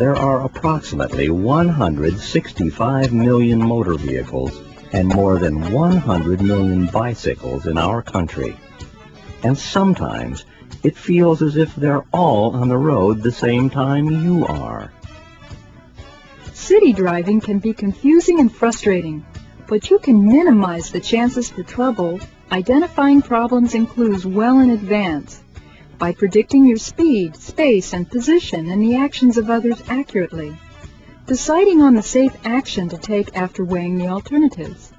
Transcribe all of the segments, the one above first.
There are approximately 165 million motor vehicles and more than 100 million bicycles in our country. And sometimes it feels as if they're all on the road the same time you are. City driving can be confusing and frustrating, but you can minimize the chances for trouble identifying problems and clues well in advance by predicting your speed, space, and position and the actions of others accurately, deciding on the safe action to take after weighing the alternatives,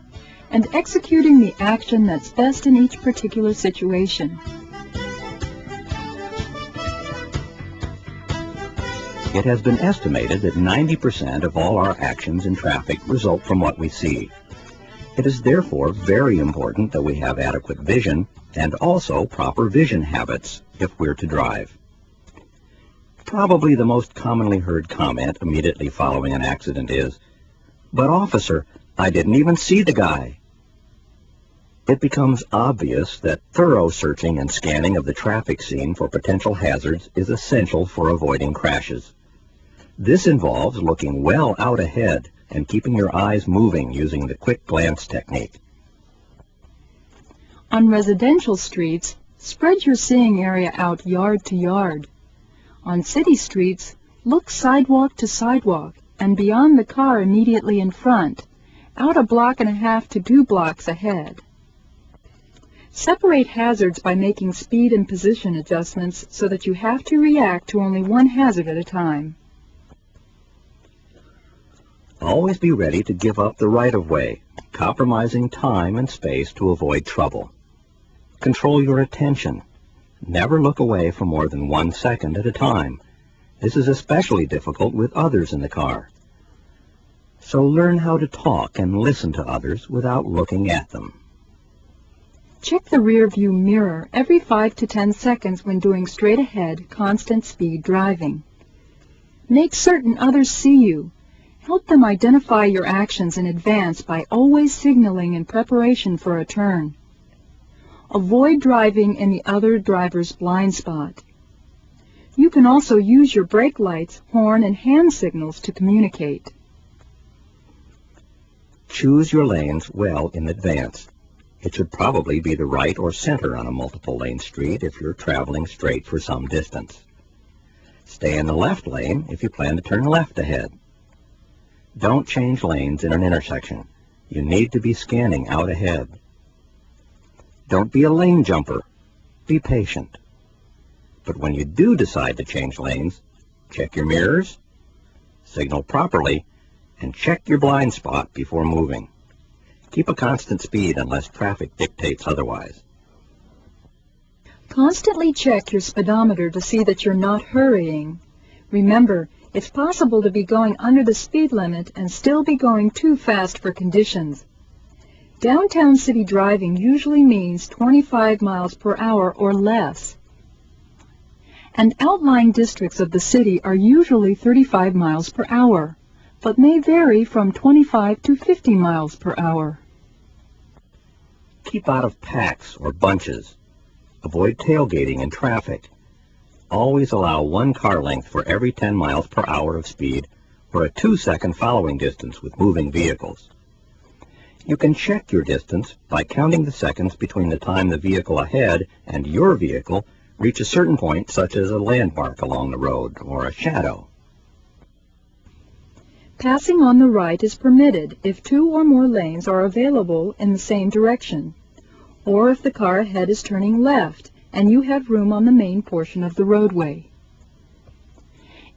and executing the action that's best in each particular situation. It has been estimated that 90% of all our actions in traffic result from what we see. It is therefore very important that we have adequate vision and also proper vision habits if we're to drive. Probably the most commonly heard comment immediately following an accident is, "But officer, I didn't even see the guy." It becomes obvious that thorough searching and scanning of the traffic scene for potential hazards is essential for avoiding crashes. This involves looking well out ahead and keeping your eyes moving using the quick glance technique. On residential streets, spread your seeing area out yard to yard. On city streets, look sidewalk to sidewalk and beyond the car immediately in front, out a block and a half to 2 blocks ahead. Separate hazards by making speed and position adjustments so that you have to react to only one hazard at a time. Always be ready to give up the right-of-way, compromising time and space to avoid trouble. Control your attention. Never look away for more than 1 second at a time. This is especially difficult with others in the car. So learn how to talk and listen to others without looking at them. Check the rear view mirror every 5 to 10 seconds when doing straight-ahead, constant speed driving. Make certain others see you. Help them identify your actions in advance by always signaling in preparation for a turn. Avoid driving in the other driver's blind spot. You can also use your brake lights, horn, and hand signals to communicate. Choose your lanes well in advance. It should probably be the right or center on a multiple-lane street if you're traveling straight for some distance. Stay in the left lane if you plan to turn left ahead. Don't change lanes in an intersection. You need to be scanning out ahead. Don't be a lane jumper. Be patient. But when you do decide to change lanes, check your mirrors, signal properly, and check your blind spot before moving. Keep a constant speed unless traffic dictates otherwise. Constantly check your speedometer to see that you're not hurrying. Remember, it's possible to be going under the speed limit and still be going too fast for conditions. Downtown city driving usually means 25 miles per hour or less. And outlying districts of the city are usually 35 miles per hour, but may vary from 25 to 50 miles per hour. Keep out of packs or bunches. Avoid tailgating in traffic. Always allow 1 car length for every 10 miles per hour of speed or a 2-second following distance with moving vehicles. You can check your distance by counting the seconds between the time the vehicle ahead and your vehicle reach a certain point, such as a landmark along the road or a shadow. Passing on the right is permitted if 2 or more lanes are available in the same direction, or if the car ahead is turning left and you have room on the main portion of the roadway.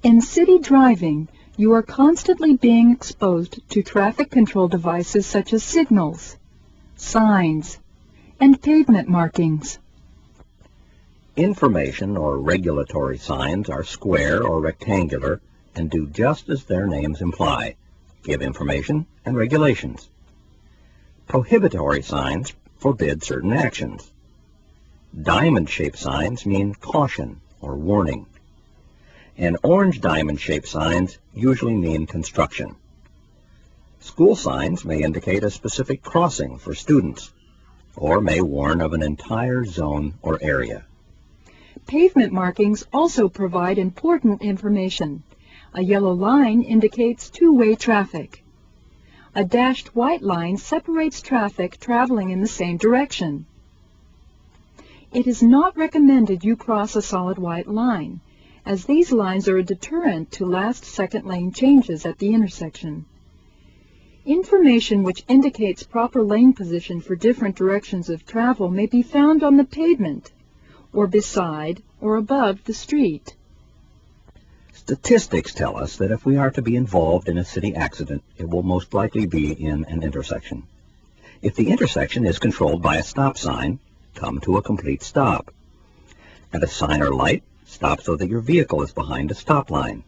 In city driving, you are constantly being exposed to traffic control devices such as signals, signs, and pavement markings. Information or regulatory signs are square or rectangular and do just as their names imply, give information and regulations. Prohibitory signs forbid certain actions. Diamond-shaped signs mean caution or warning. And orange diamond-shaped signs usually mean construction. School signs may indicate a specific crossing for students, or may warn of an entire zone or area. Pavement markings also provide important information A yellow line indicates two-way traffic. A dashed white line separates traffic traveling in the same direction. It is not recommended you cross a solid white line, as these lines are a deterrent to last second lane changes at the intersection. Information which indicates proper lane position for different directions of travel may be found on the pavement, or beside or above the street. Statistics tell us that if we are to be involved in a city accident, it will most likely be in an intersection. If the intersection is controlled by a stop sign, come to a complete stop. At a sign or light, stop so that your vehicle is behind a stop line.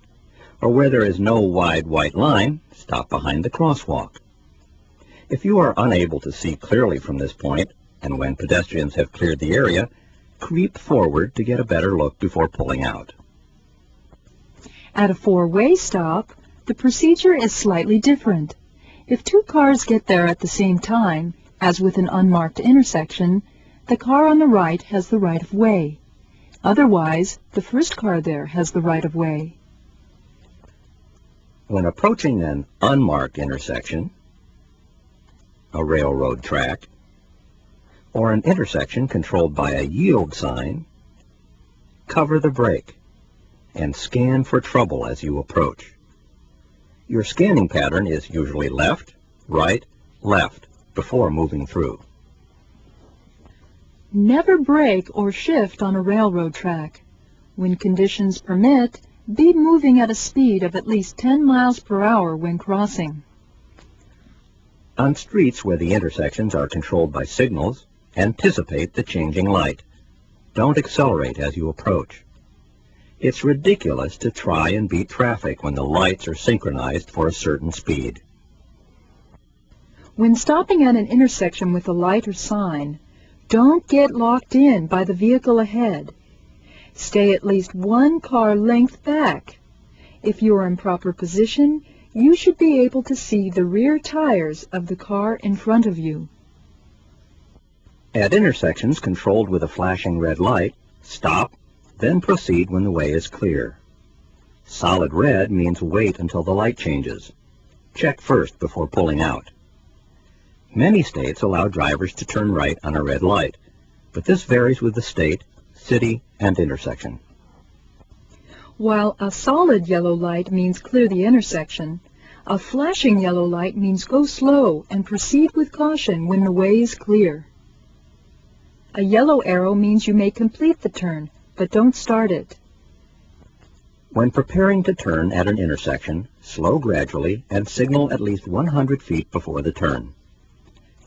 Or where there is no wide white line, stop behind the crosswalk. If you are unable to see clearly from this point, and when pedestrians have cleared the area, creep forward to get a better look before pulling out. At a four-way stop, the procedure is slightly different. If two cars get there at the same time, as with an unmarked intersection, the car on the right has the right of way. Otherwise, the first car there has the right of way. When approaching an unmarked intersection, a railroad track, or an intersection controlled by a yield sign, cover the brake and scan for trouble as you approach. Your scanning pattern is usually left, right, left before moving through. Never brake or shift on a railroad track. When conditions permit, be moving at a speed of at least 10 miles per hour when crossing. On streets where the intersections are controlled by signals, anticipate the changing light. Don't accelerate as you approach. It's ridiculous to try and beat traffic when the lights are synchronized for a certain speed. When stopping at an intersection with a light or sign, don't get locked in by the vehicle ahead. Stay at least one car length back. If you are in proper position, you should be able to see the rear tires of the car in front of you. At intersections controlled with a flashing red light, stop, then proceed when the way is clear. Solid red means wait until the light changes. Check first before pulling out. Many states allow drivers to turn right on a red light, but this varies with the state, city, and intersection. While a solid yellow light means clear the intersection, a flashing yellow light means go slow and proceed with caution when the way is clear. A yellow arrow means you may complete the turn, but don't start it. When preparing to turn at an intersection, slow gradually and signal at least 100 feet before the turn.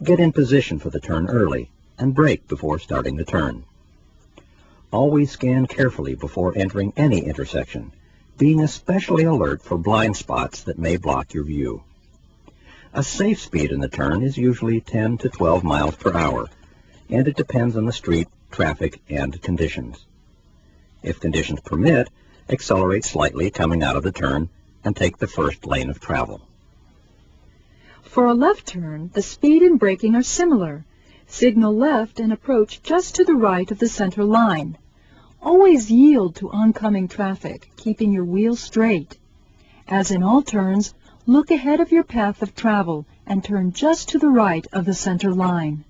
Get in position for the turn early and brake before starting the turn. Always scan carefully before entering any intersection, being especially alert for blind spots that may block your view. A safe speed in the turn is usually 10 to 12 miles per hour, and it depends on the street, traffic, and conditions. If conditions permit, accelerate slightly coming out of the turn and take the first lane of travel. For a left turn, the speed and braking are similar. Signal left and approach just to the right of the center line. Always yield to oncoming traffic, keeping your wheels straight. As in all turns, look ahead of your path of travel and turn just to the right of the center line.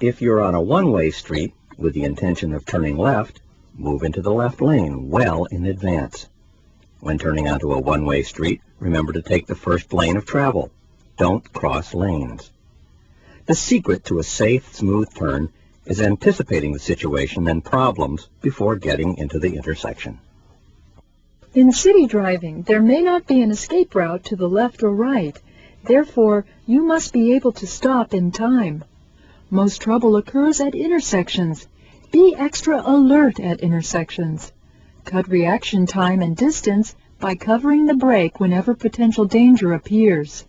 If you're on a one-way street with the intention of turning left, move into the left lane well in advance. When turning onto a one-way street, remember to take the first lane of travel. Don't cross lanes. The secret to a safe, smooth turn is anticipating the situation and problems before getting into the intersection. In city driving, there may not be an escape route to the left or right. Therefore, you must be able to stop in time. Most trouble occurs at intersections. Be extra alert at intersections. Cut reaction time and distance by covering the brake whenever potential danger appears.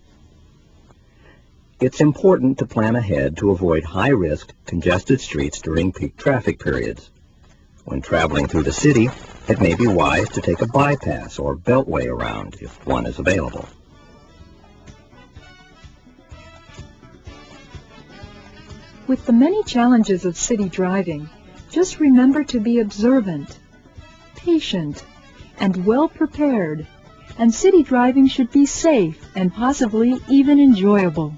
It's important to plan ahead to avoid high-risk, congested streets during peak traffic periods. When traveling through the city, it may be wise to take a bypass or beltway around if one is available. With the many challenges of city driving, just remember to be observant, patient, and well prepared, and city driving should be safe and possibly even enjoyable.